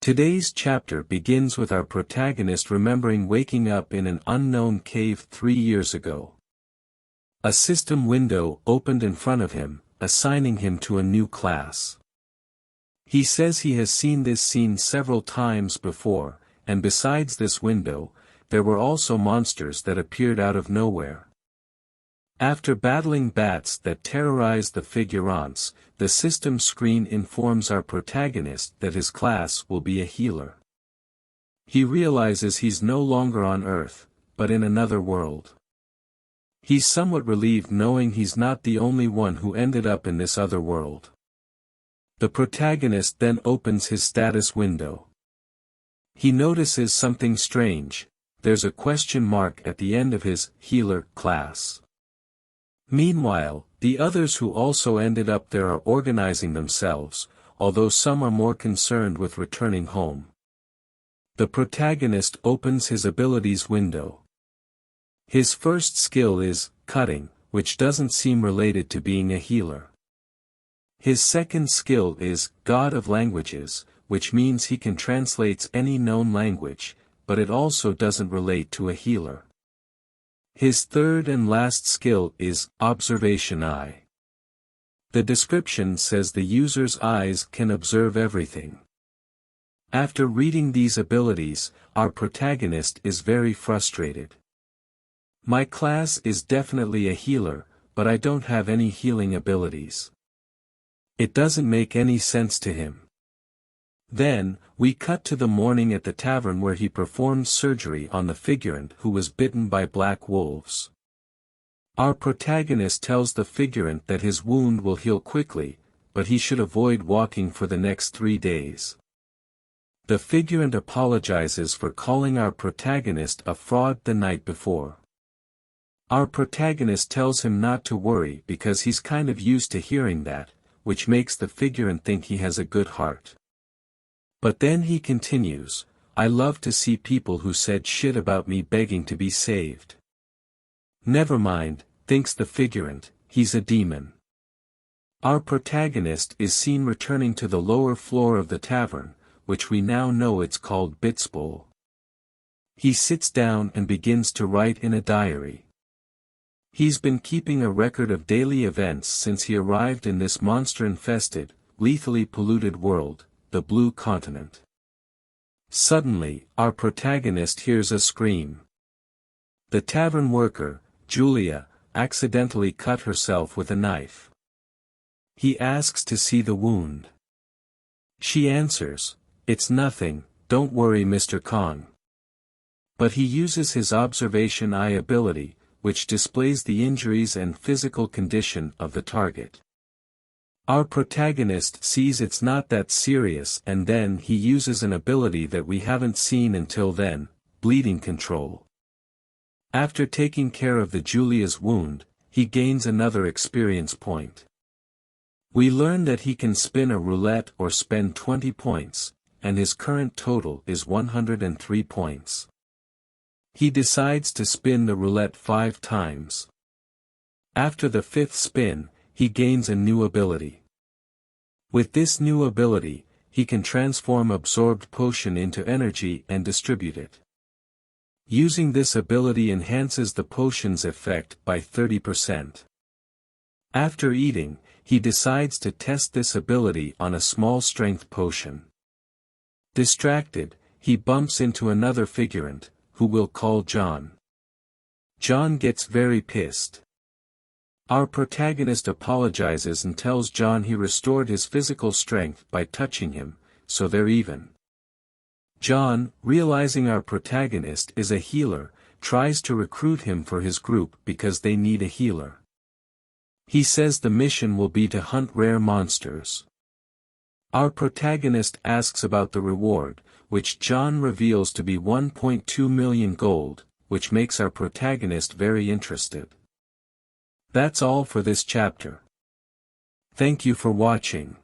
Today's chapter begins with our protagonist remembering waking up in an unknown cave 3 years ago. A system window opened in front of him, assigning him to a new class. He says he has seen this scene several times before, and besides this window, there were also monsters that appeared out of nowhere. After battling bats that terrorized the figurantes, the system screen informs our protagonist that his class will be a healer. He realizes he's no longer on Earth, but in another world. He's somewhat relieved knowing he's not the only one who ended up in this other world. The protagonist then opens his status window. He notices something strange. There's a question mark at the end of his healer class. Meanwhile, the others who also ended up there are organizing themselves, although some are more concerned with returning home. The protagonist opens his abilities window. His first skill is cutting, which doesn't seem related to being a healer. His second skill is God of Languages, which means he can translate any known language, but it also doesn't relate to a healer. His third and last skill is Observation Eye. The description says the user's eyes can observe everything. After reading these abilities, our protagonist is very frustrated. My class is definitely a healer, but I don't have any healing abilities. It doesn't make any sense to him. Then, we cut to the morning at the tavern where he performed surgery on the figurant who was bitten by black wolves. Our protagonist tells the figurant that his wound will heal quickly, but he should avoid walking for the next 3 days. The figurant apologizes for calling our protagonist a fraud the night before. Our protagonist tells him not to worry because he's kind of used to hearing that, which makes the figurant think he has a good heart. But then he continues, I love to see people who said shit about me begging to be saved. Never mind, thinks the figurant, he's a demon. Our protagonist is seen returning to the lower floor of the tavern, which we now know it's called Bitsbowl. He sits down and begins to write in a diary. He's been keeping a record of daily events since he arrived in this monster-infested, lethally polluted world, the Blue Continent. Suddenly, our protagonist hears a scream. The tavern worker, Julia, accidentally cut herself with a knife. He asks to see the wound. She answers, it's nothing, don't worry Mr. Kong. But he uses his observation eye ability, which displays the injuries and physical condition of the target. Our protagonist sees it's not that serious and then he uses an ability that we haven't seen until then, bleeding control. After taking care of the Julia's wound, he gains another experience point. We learn that he can spin a roulette or spend 20 points, and his current total is 103 points. He decides to spin the roulette 5 times. After the 5th spin, he gains a new ability. With this new ability, he can transform absorbed potion into energy and distribute it. Using this ability enhances the potion's effect by 30%. After eating, he decides to test this ability on a small strength potion. Distracted, he bumps into another figurant, who we'll call John. John gets very pissed. Our protagonist apologizes and tells John he restored his physical strength by touching him, so they're even. John, realizing our protagonist is a healer, tries to recruit him for his group because they need a healer. He says the mission will be to hunt rare monsters. Our protagonist asks about the reward, which John reveals to be 1.2 million gold, which makes our protagonist very interested. That's all for this chapter. Thank you for watching.